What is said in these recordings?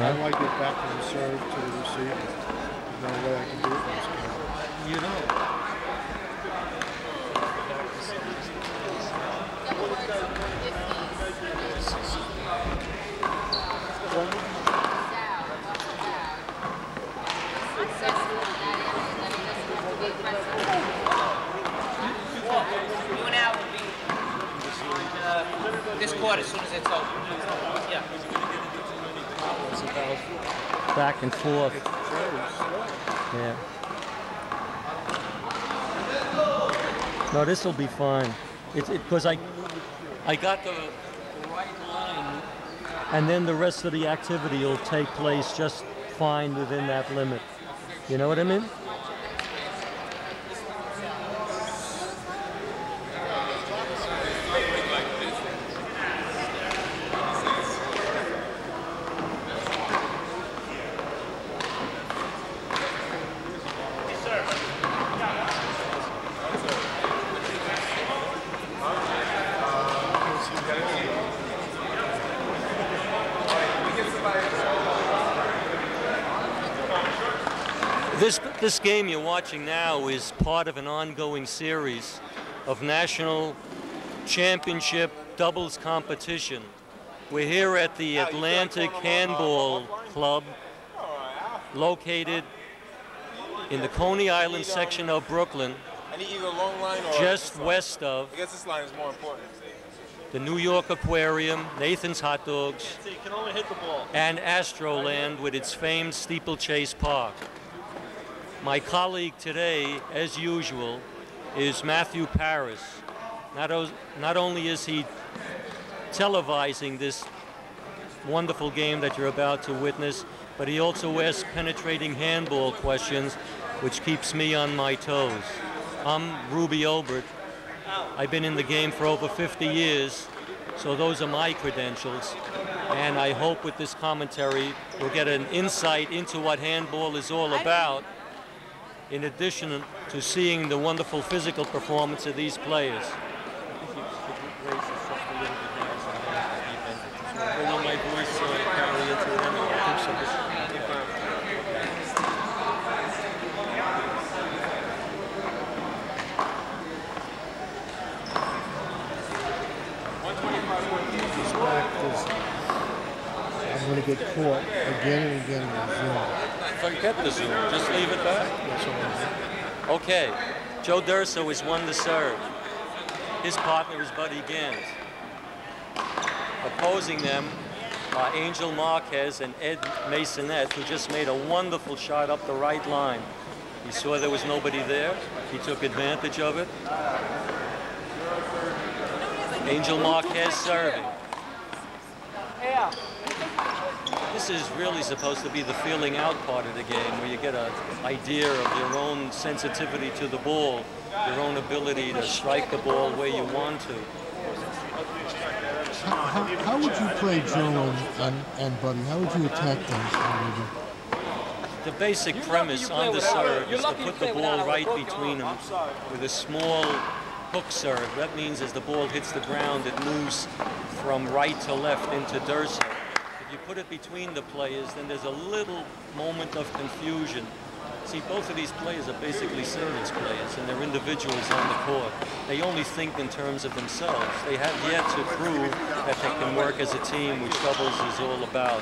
I might get back to the serve to the receiver. There's no way I can do it in this game. You know. This court as soon as it's open. Yeah. It's about back and forth. Yeah. No, this will be fine. It's because I got the right line, and then the rest of the activity will take place just fine within that limit. You know what I mean? This game you're watching now is part of an ongoing series of national championship doubles competition. We're here at the Atlantic Handball Club, located in the Coney Island section of Brooklyn, just west of the New York Aquarium, Nathan's Hot Dogs, and Astroland with its famed steeplechase park. My colleague today, as usual, is Matthew Paris. Not only is he televising this wonderful game that you're about to witness, but he also asks penetrating handball questions, which keeps me on my toes. I'm Ruby Obert. I've been in the game for over 50 years, so those are my credentials. And I hope with this commentary we'll get an insight into what handball is all about, in addition to seeing the wonderful physical performance of these players. I'm going to get caught again and again in the zone. Forget the zoom, just leave it back. Okay, Joe Durso is one to serve. His partner is Buddy Gantt. Opposing them are H11 and Ed Maisonet, who just made a wonderful shot up the right line. He saw there was nobody there. He took advantage of it. H11 serving. This is really supposed to be the feeling out part of the game, where you get an idea of your own sensitivity to the ball, your own ability to strike the ball where you want to. How would you play Joe and Buddy? How would you attack them? The basic premise on the serve is to put the ball right between them with a small hook serve. That means as the ball hits the ground, it moves from right to left into Durso. You put it between the players, then there's a little moment of confusion. See, both of these players are basically singles players, and they're individuals on the court. They only think in terms of themselves. They have yet to prove that they can work as a team, which doubles is all about.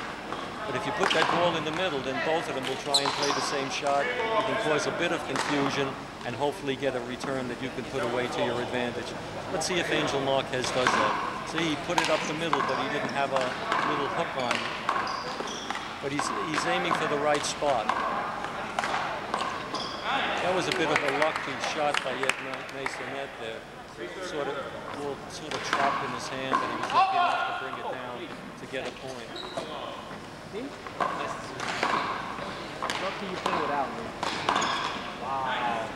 But if you put that ball in the middle, then both of them will try and play the same shot. You can cause a bit of confusion and hopefully get a return that you can put away to your advantage. Let's see if H11 does that. See, he put it up the middle, but he didn't have a little hook on it. But he's aiming for the right spot. That was a bit of a lucky shot by Maisonet there. Sort of trapped in his hand, and he was lucky enough to bring it down to get a point. What can you play without me? Wow.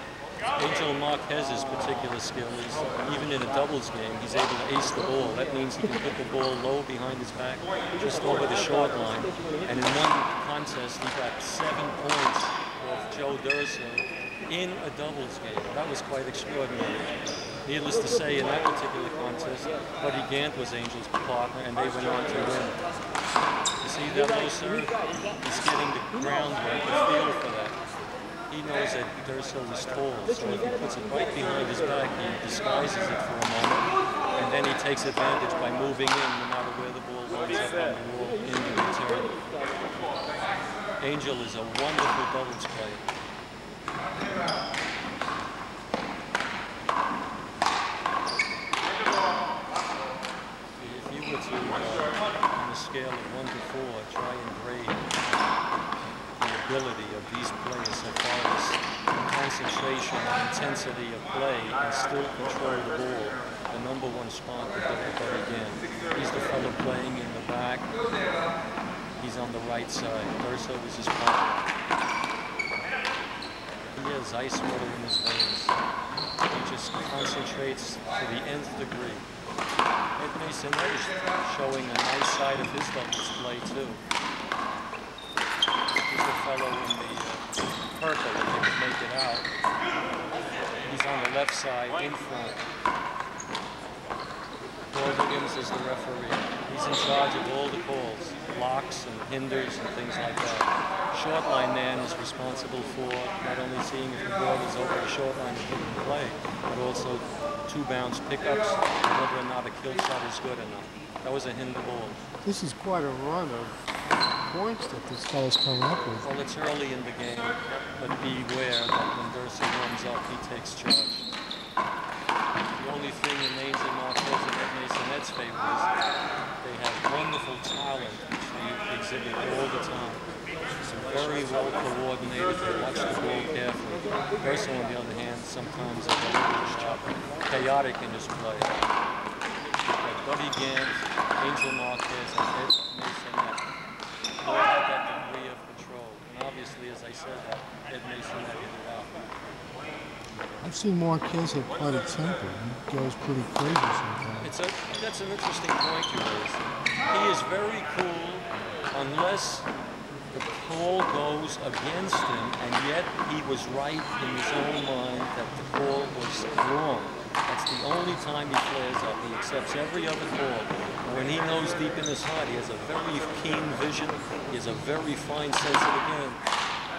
H11's particular skill is, even in a doubles game, he's able to ace the ball. That means he can put the ball low behind his back, just over the short line. And in one contest, he got 7 points off Joe Durso in a doubles game. That was quite extraordinary. Needless to say, in that particular contest, Buddy Gantt was Angel's partner, and they went on to win. You See that low serve? He's getting the groundwork, the feel for that. He knows that Durso is tall, so if he puts it right behind his back, he disguises it for a moment, and then he takes advantage by moving in, no matter where the ball winds up on the wall in the return. Angel is a wonderful doubles player. If you were to, on a scale of 1 to 4, try and grade the ability of these players so far as concentration and intensity of play and still control the ball, the #1 spot would be again. He's the fellow playing in the back. He's on the right side. Durso is his partner. He has ice water in his veins. He just concentrates to the nth degree. Ed Maisonet is showing a nice side of his doubles play too. He's the fellow in the purple, if you can make it out. He's on the left side, in front. Torres-Lonergan is the referee. He's in charge of all the calls, blocks and hinders and things like that. Short line man is responsible for not only seeing if the ball is over the short line and putting play, but also 2 bounce pickups and whether or not a kill shot is good enough. That was a hinder ball. This is quite a run of points that this fellow's coming up with. Well, it's early in the game, but beware that when Durso warms up, he takes charge. The only thing in Maisonet-Marquez and Ed Maisonet's favor is they have wonderful talent, which they exhibit all the time. Very well coordinated, they watch the ball carefully. Durso, on the other hand, sometimes is a little chaotic in his play. But Durso-Gantt, Angel-Marquez, and Ed Maisonet all have that degree of control. And obviously, as I said, Ed Maisonet hit it out. I've seen Marquez have quite a temper. He goes pretty crazy sometimes. That's an interesting point you raised. He is very cool unless the call goes against him, and yet he was right in his own mind that the call was wrong. That's the only time he flares up. He accepts every other call. When he knows deep in his heart, he has a very keen vision. He has a very fine sense of the game.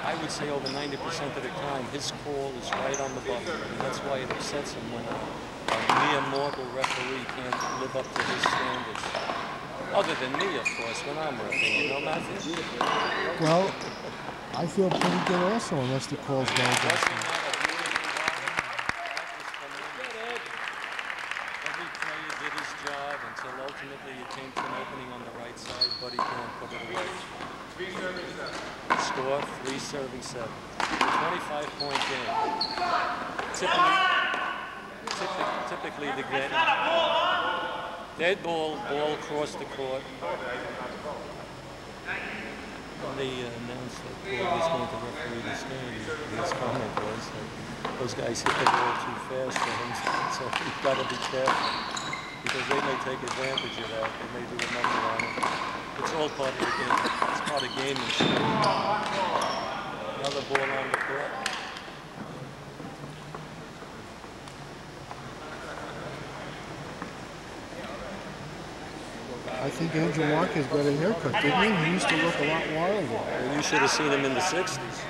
I would say over 90% of the time, his call is right on the button, and that's why it upsets him when a mere mortal referee can't live up to his standards. Other than me, of course, when I'm refereeing, you know, Matthew? Well, I feel pretty good also, unless the call's going against me. Every player did his job until ultimately it came to an opening on the right side, but he can't put it away. Score 3-7. 25-point game. Typically the game. Dead ball across the court. When they announced that Paul was going to referee this game, his comment was that those guys hit the ball too fast for him, so you've got to be careful. Because they may take advantage of that. They may do a number on it. It's all part of the game. It's part of gamemanship. Another ball on the court. I think Angel Marquez got a haircut, didn't he? He used to look a lot wilder. Well, you should have seen him in the 60s.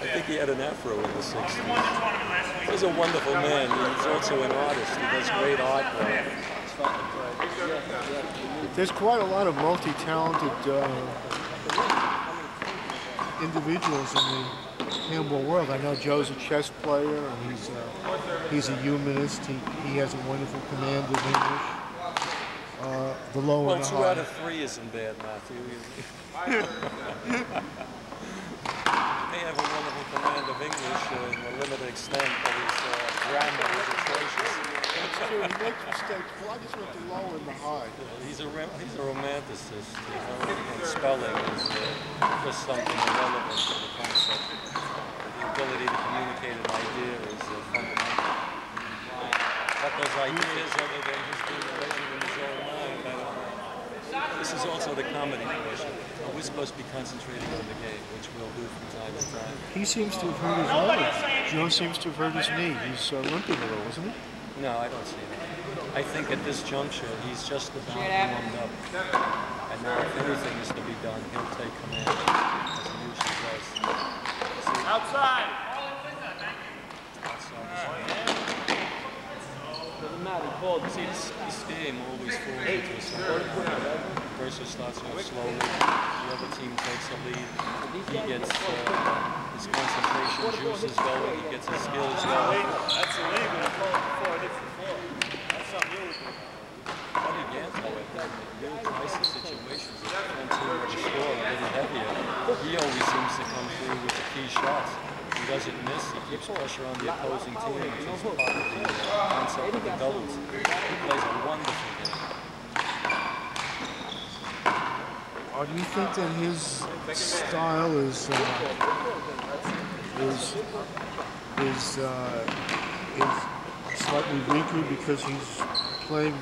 I think he had an afro in the 60s. He's a wonderful man. He's also an artist. He does great artwork. There's quite a lot of multi-talented individuals in the handball world. I know Joe's a chess player, and he's a humanist. He has a wonderful command of English. The low and the high. Well, 2 out of 3 isn't bad, Matthew. He may have a wonderful command of English in a limited extent, but his grammar is atrocious. Sure, he makes mistakes. Well, I just went the low and the high. He's a romanticist, you know, and spelling is just something irrelevant to the concept. The ability to communicate an idea is fundamental. But those ideas, other than his being related in his own mind, I don't know. This is also the comedy portion. We're supposed to be concentrating on the game, which we'll do from time to time. He seems to have hurt his leg. Joe seemes to have hurt his knee. He's limping a little, isn't he? No, I don't see that. I think at this juncture, he's just about warmed up. And now if anything is to be done, he'll take command, as he usually does. Outside! Doesn't matter, he called. See, this game always falls into something. Durso starts off slowly, the other team takes a lead. He gets his concentration juices going, he gets his skills going. That's illegal before it hits the floor. That's something really good. Kadish-Sylvia, however, in real crisis situations, if the front team were to score a little heavier, he always seems to come through with the key shots. He doesn't miss, he keeps pressure on the opposing team, which is part of the concept of the doubles. He plays a wonderful game. Do you think that his style is slightly weaker because he's playing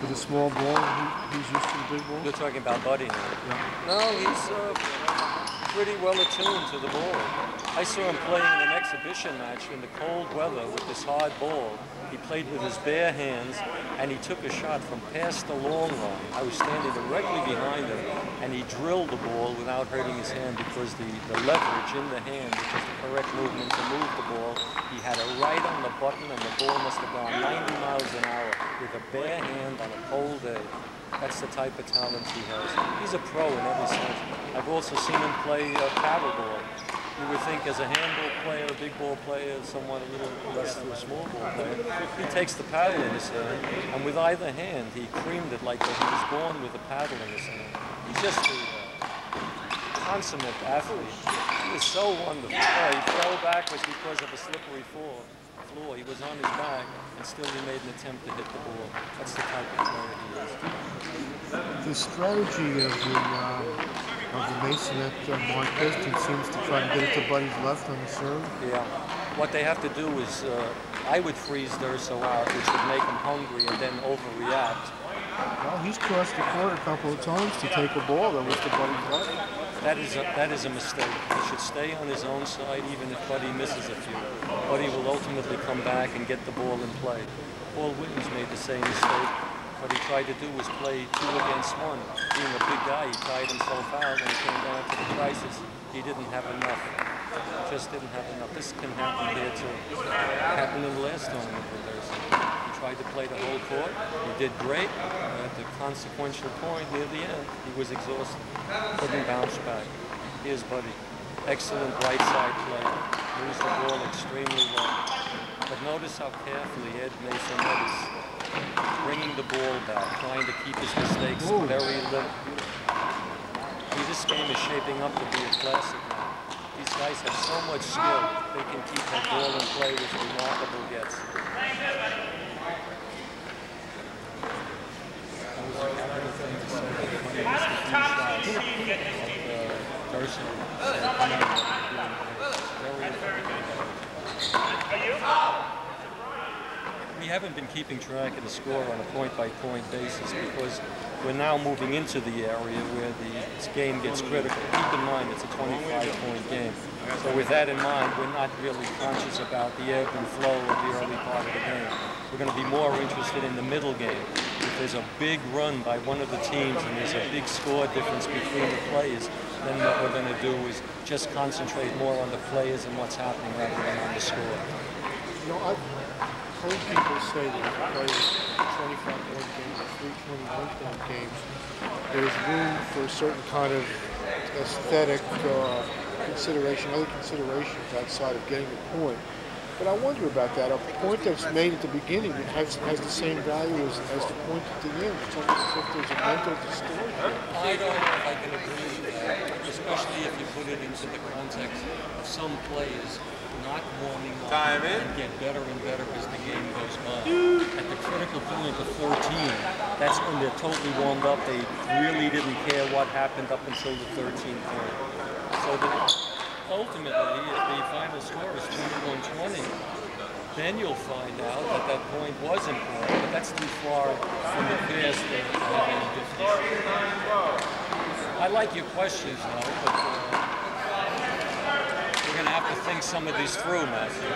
with a small ball and he's used to the big ball? You're talking about Buddy now. Yeah. No, he's pretty well attuned to the ball. I saw him playing in an exhibition match in the cold weather with this hard ball. He played with his bare hands, and he took a shot from past the long line. I was standing directly behind him, and he drilled the ball without hurting his hand because the leverage in the hand, which is the correct movement to move the ball, he had it right on the button, and the ball must have gone 90 miles an hour with a bare hand on a cold day. That's the type of talent he has. He's a pro in every sense. I've also seen him play paddleball. You would think as a handball player, a big ball player, somewhat a little less to a small ball player, he takes the paddle in his hand, and with either hand, he creamed it like that he was born with a paddle in his hand. He's just a consummate athlete. He is so wonderful. He fell backwards because of a slippery floor. He was on his back, and still he made an attempt to hit the ball. That's the type of player he is. The strategy of the Maisonet-Marquez team seems to try and get it to Buddy's left on the serve. Yeah. What they have to do is, I would freeze Durso out, which would make him hungry and then overreact. Well, he's crossed the court a couple of times to take a ball that was to Buddy's left. That is a mistake. He should stay on his own side even if Buddy misses a few. Buddy will ultimately come back and get the ball in play. Paul Whitten's made the same mistake. What he tried to do was play 2 against 1. Being a big guy, he tied himself out when it came down to the crisis. He didn't have enough. Just didn't have enough. This can happen here too. It happened in the last tournament with Durso. He tried to play the whole court. He did great. At the consequential point near the end, he was exhausted. Couldn't bounce back. Here's Buddy. Excellent right side play. Moves the ball extremely well. But notice how carefully Ed Maisonet is bringing the ball back, trying to keep his mistakes very little. This game is shaping up to be a classic. These guys have so much skill, they can keep that ball in play with remarkable gets. That was a capital thing to say. When he missed a few shots of Durso. We haven't been keeping track of the score on a point-by-point basis because we're now moving into the area where the game gets critical. Keep in mind it's a 25-point game. So with that in mind, we're not really conscious about the ebb and flow of the early part of the game. We're going to be more interested in the middle game. If there's a big run by one of the teams and there's a big score difference between the players, then what we're going to do is just concentrate more on the players and what's happening rather than on the score. You know, I've heard people say that if you play 25-point games or 3 21-point games, there's room for a certain kind of aesthetic consideration, other considerations outside of getting the point. But I wonder about that. A point that's made at the beginning has the same value as the point at the end. It's almost as if there's a mental distortion. I don't know if I can agree with that, especially if you put it into the context of some players not warming up and get better and better as the game goes by. At the critical point of 13, that's when they're totally warmed up. They really didn't care what happened up until the 13th point. So that ultimately, if the final score is 21-20, then you'll find out that that point was important, but that's too far from the past to have any difference. I like your questions, though, but we're going to have to think some of these through, Matthew.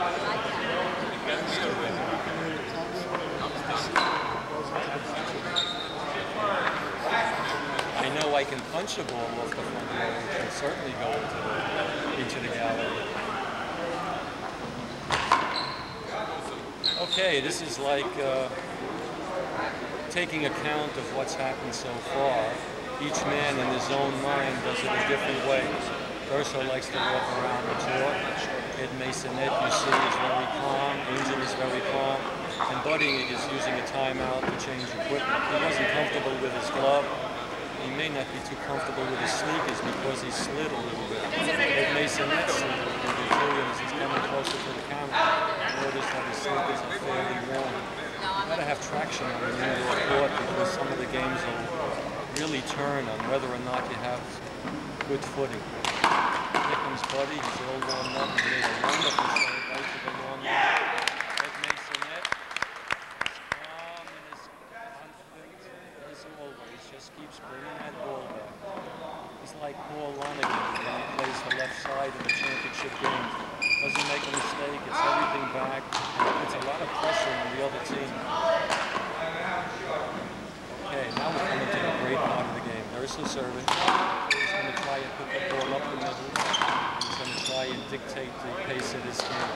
I can punch a ball off the front row, it can certainly go into the gallery. Okay, this is like taking account of what's happened so far. Each man in his own mind does it a different way. Durso likes to walk around the court. Ed Maisonet, you see, is very calm. Angel is very calm. And Buddy is using a timeout to change equipment. He wasn't comfortable with his glove. He may not be too comfortable with his sneakers because he slid a little bit. Ed Maisonet slid a little bit too, and as he's coming closer to the camera, notice that his sneakers are fairly worn. You've got to have traction on the indoor court because some of the games will really turn on whether or not you have good footing. Here comes Buddy, he's all warmed up, he made a wonderful serve right to the long line. Ed Maisonet, calm and as confident as always, just keeps bringing that ball back. He's like Torres-Lonergan when he plays the left side in the championship games. Doesn't make a mistake, it's everything back. It's a lot of pressure on the other team. Okay, now we're coming to the great part of the game. Durso serving. He's going to try and put the ball up the middle. He's going to try and dictate the pace of this game.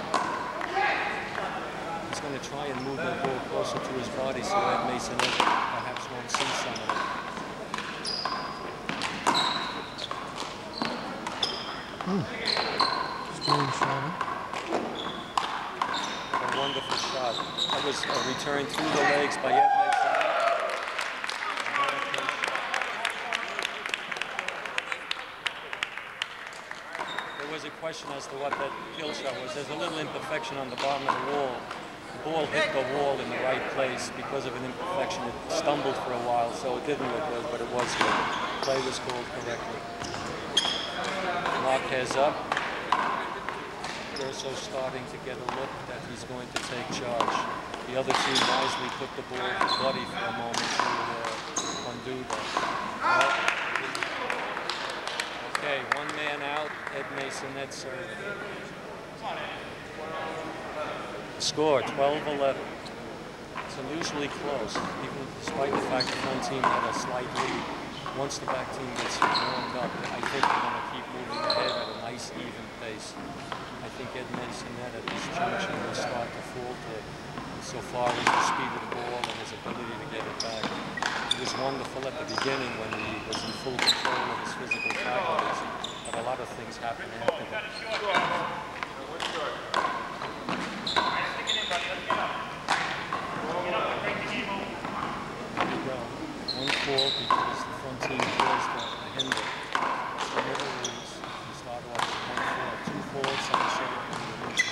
He's going to try and move the ball closer to his body so that Maisonet perhaps won't see some of it. A wonderful shot. That was a return through the legs by Ed Maisonet. There was a question as to what that kill shot was. There's a little imperfection on the bottom of the wall. The ball hit the wall in the right place because of an imperfection. It stumbled for a while, so it didn't look good, but it was good. Play was called correctly. Marquez up. Durso starting to get a look that he's going to take charge. The other team wisely put the ball to Buddy for a moment to undo that. Okay, one man out, Ed Maisonet serving. Score, 12-11. It's unusually close, even despite the fact that one team had a slight lead. Once the back team gets warmed up, I think they're going to keep moving ahead at a nice, even pace. I think Ed Maisonet at this junction will start to falter so far as the speed of the ball and his ability to get it back. It was wonderful at the beginning when he was in full control of his physical faculties, but a lot of things happened after that. There you go. One fall because the front team forced the Handball. So never lose. You start off with 1 4, 2 forwards, 7 7, and you lose the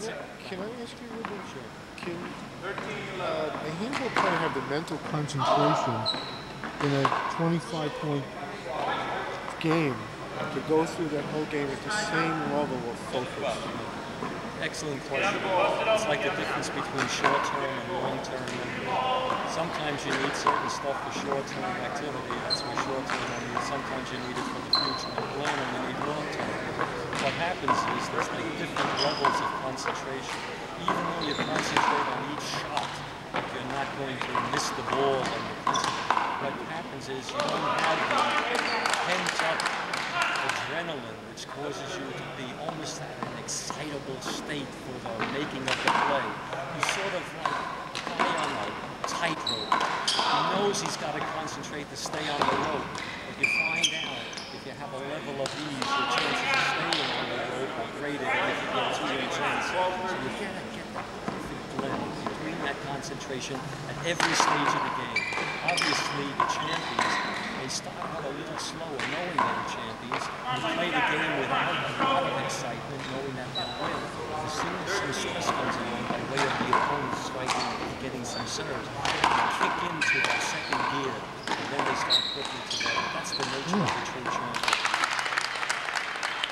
same. Can I ask you a little bit? Sure. Can a handball player have the mental concentration in a 25-point game to go through that whole game at the same level of focus? Excellent question. It's like the difference between short-term and long-term memory. Sometimes you need certain stuff for short-term activity, that's for short-term memory. Sometimes you need it for the future. And learning, you need long-term. What happens is there's like different levels of concentration. Even though you concentrate on each shot, like you're not going to miss the ball and what happens is you don't have the pent-up adrenaline, which causes you to be almost at an excitable state for the making of the play. You sort of like fly on a tightrope. He knows he's got to concentrate to stay on the rope, but you find out if you have a level of ease, your chances of staying on the rope are greater than if you get too intense. So you gotta get that perfect blend between that concentration at every stage of the game. Obviously, the champions, they start out a little slower, knowing they're champions, and play the game without a lot of excitement, knowing that they'll win. As soon as some stress comes along by way of the opponent striking and getting some serves, they kick into that second gear, and then they start putting it together. That's the nature of the true champion.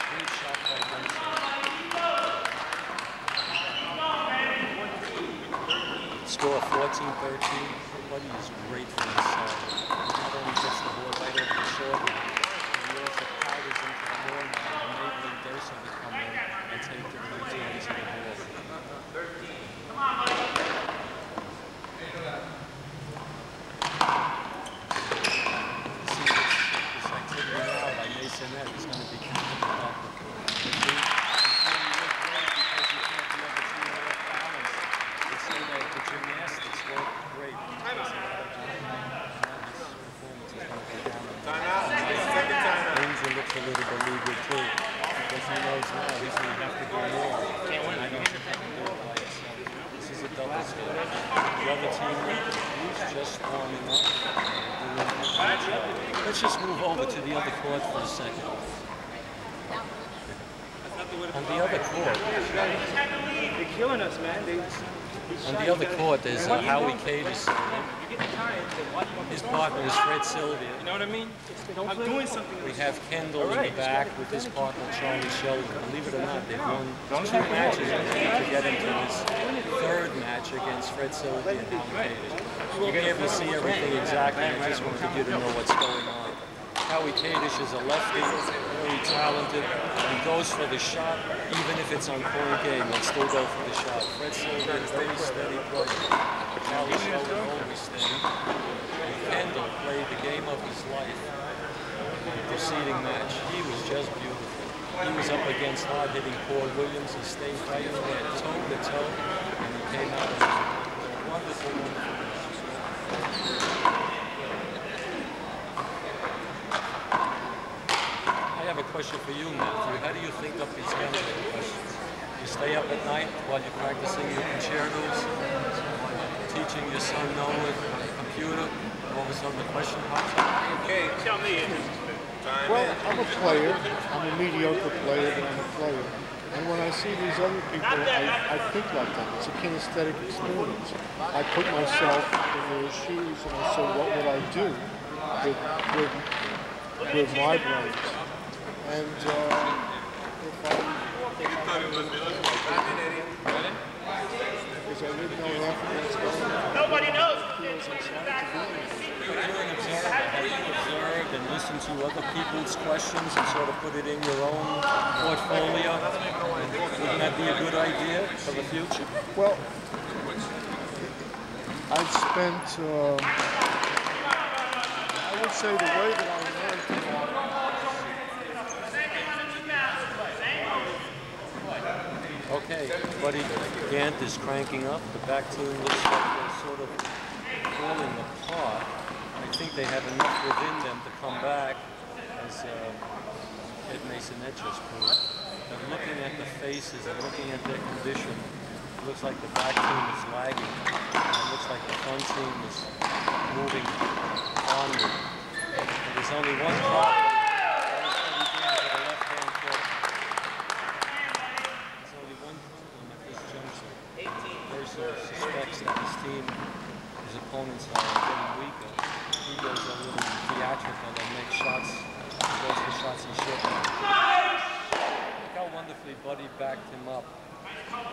Great shot by Durso. Score 14-13. Buddy is great from the side. Not only gets the ball right over the shoulder, but he also powders into the ball now, enabling Durso to come in and take the lead into the ball. a little beleaguered too, because he knows now he's going to have to do more. And I don't think he can do it by himself. This is a double score. The other team is just warming up. Let's just move over to the other court for a second. On the other court, They're killing us, man. on the other court, there's Howie Kadish-Sylvia. His partner is Fred-Sylvia. You know what I mean? I'm doing something. We have Kendall in the back with his partner Torres-Sheldon. Believe it or not, they've won 2 matches to get into his 3rd match against Fred-Sylvia and Howie Kadish. You'll be able to see everything exactly. I just wanted you to know what's going on. Howie Kadish is a lefty, very talented. He goes for the shot, even if it's on point game, he'll still go for the shot. Fred-Sylvia is very steady player. Kadish-Sylvia always steady. And Kendall played the game of his life in the preceding match. He was just beautiful. He was up against hard-hitting Paul Williams. He stayed fighting there toe-to-toe, and he came out with a wonderful, wonderful match. I have a question for you, Matthew. How do you think up these handball questions? You stay up at night while you're practicing your concertos, teaching your son Noah on the computer, all of a sudden the question pops up. Okay, tell me. Well, I'm a player. I'm a mediocre player, but I'm a player. And when I see these other people, I think like them. It's a kinesthetic experience. I put myself in their shoes and I say, what would I do with my brains? And if I because I didn't know half of what's going on. Nobody knows. Have you observed and listened to other people's questions and sort of put it in your own portfolio? Wouldn't that be a good idea for the future? Well, I've spent, I would say the way that I learned Okay, Buddy Gantt is cranking up. The back team looks like they're sort of falling apart. I think they have enough within them to come back, as Ed Maisonet just proved. They're looking at the faces and looking at their condition. It looks like the back team is lagging. It looks like the front team is moving onward. And there's only one problem. Suspects that his team, his opponents are getting weaker. He goes a little theatrical and makes shots, goes for shots he shouldn't. Look how wonderfully Buddy backed him up.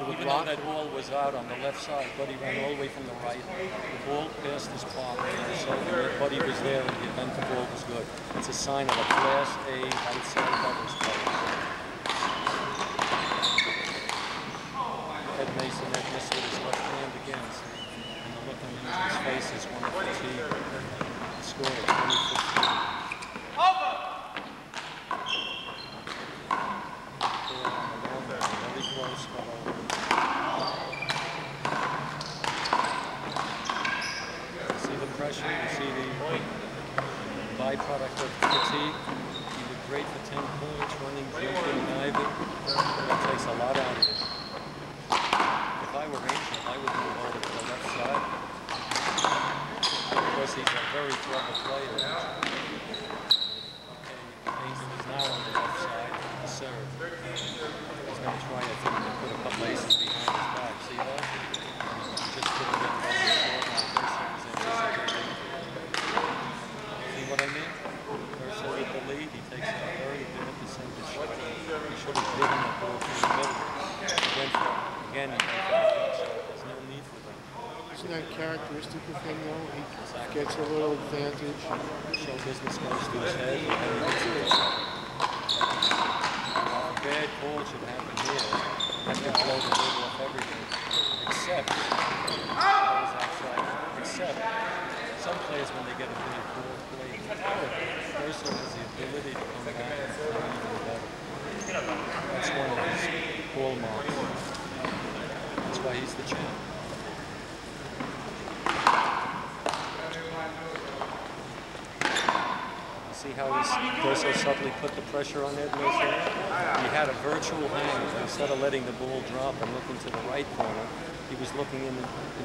Even though that ball was out on the left side, Buddy ran all the way from the right. The ball passed his partner, so Buddy was there in the event the ball was good. It's a sign of a Class A outside doubles player. Ed Maisonet missed with his left hand again, and the look on his face is one of fatigue. He scored 2015. Over! Very close, but over. You see the pressure, you see the byproduct of fatigue. He did great for 10 points, running, jumping, diving. That takes a lot out of it. If I were Angel, I would move over to the left side. Because he's a very clever player. Okay, Angel is now on the left side to serve. He's going to try, I think, to put a couple aces behind his back. See that? Just put it in the see what I mean? Durso with the lead, he takes a very good percentage shot. He should have driven the ball through the middle. Again, there's no need for that. Isn't that characteristic of him, though? He gets a little advantage. Show business goes to his head, and then he gets it. A bad call should happen here. That can blow the lid off everything. Except, some players, when they get a really cool play, the person has the ability to come back and play even better. That's one of his hallmarks. That's why he's the champ. See how Durso subtly put the pressure on there, Maisonet? He had a virtual hand. Instead of letting the ball drop and looking to the right corner, he was looking in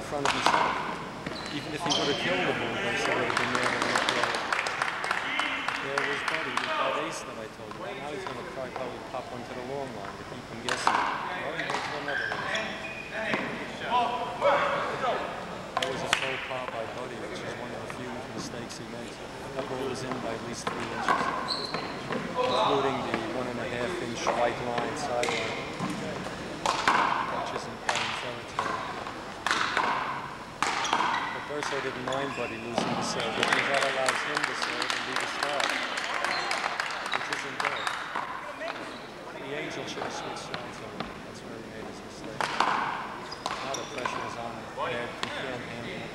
front of himself. Even if he would have killed the ball, Durso would have been there to replay. There was Buddy, that ace that I told you. Now he's going to probably pop onto the long line to keep him guessing. Well, he goes for another one. That was a slow pop by Buddy, which is one of the few mistakes he makes. That ball was in by at least 3 inches, including the 1.5-inch white line sideline, which is in playing territory. But Durso didn't mind Buddy losing the serve because that allows him to serve and be the star, which isn't good. The Angel should have switched sides on him. That's where he made his mistake. Now the pressure is on him. He can't handle it,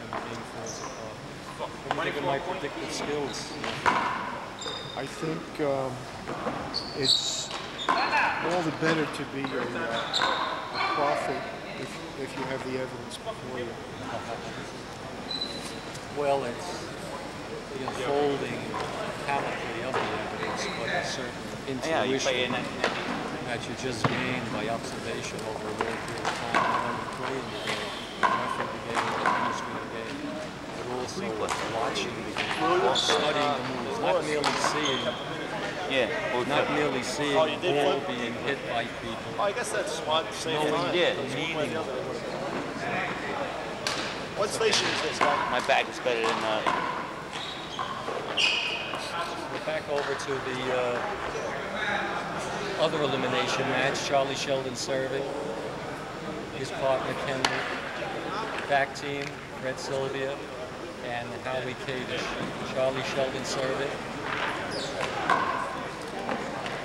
and the game falls apart. What do you think of my predictive skills? I think it's all the better to be a prophet if you have the evidence before you. Well, it's the unfolding panoply of the evidence, but a certain intuition that you just gain by observation over a long period of time, not only playing the game, roughing the game, administering the game, but also watching the game, studying the moves, not merely seeing. Not merely seeing the ball being hit by people. Oh, I guess that's smart. Knowing the meaning of it. What station is this, guy? My back is better than We're back over to the other elimination match. Charlie-Sheldon serving. His partner Kendall. Back team, Sostre-Sheldon and Howie Kadish. Charlie-Sheldon serving.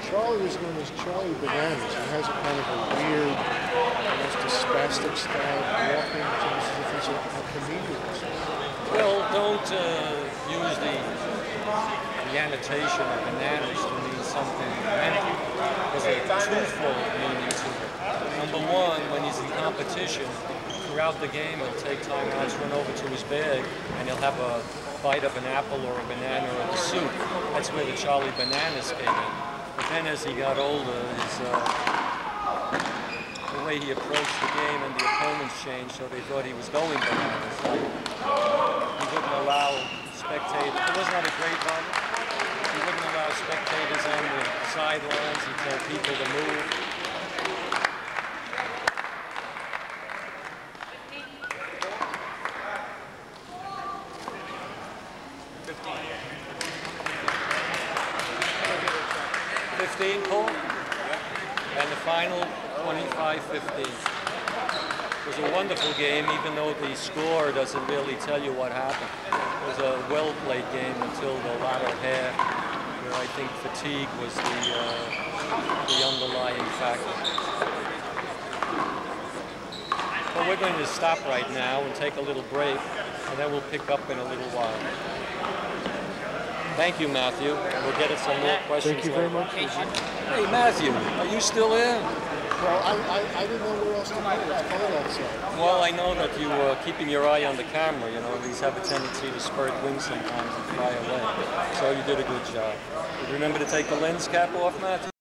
Charlie is known as Charlie Bananas. He has a kind of a weird, almost a spastic style of walking, almost as if he's a comedian. Well, don't use the annotation of bananas to mean something mental. There's a twofold meaning to it. Number one, when he's in competition, throughout the game, he'll take time out to run over to his bag, and he'll have a bite of an apple or a banana or a soup. That's where the Charlie Bananas came in. But then as he got older, the way he approached the game and the opponents changed, so they thought he was going bananas. He wouldn't allow spectators. It was not a great run. He wouldn't allow spectators on the sidelines. He told people to move. Paul, and the final 25-15. It was a wonderful game, even though the score doesn't really tell you what happened. It was a well-played game until the latter half, where I think fatigue was the underlying factor. But we're going to stop right now and take a little break, and then we'll pick up in a little while. Thank you, Matthew. We'll get at some more questions. Thank you very much. Hey, Matthew, are you still in? Well, I didn't know where else to go. It's cold outside. Well, I know that you were keeping your eye on the camera. You know, these have a tendency to spurt wings sometimes and fly away. So you did a good job. Remember to take the lens cap off, Matthew?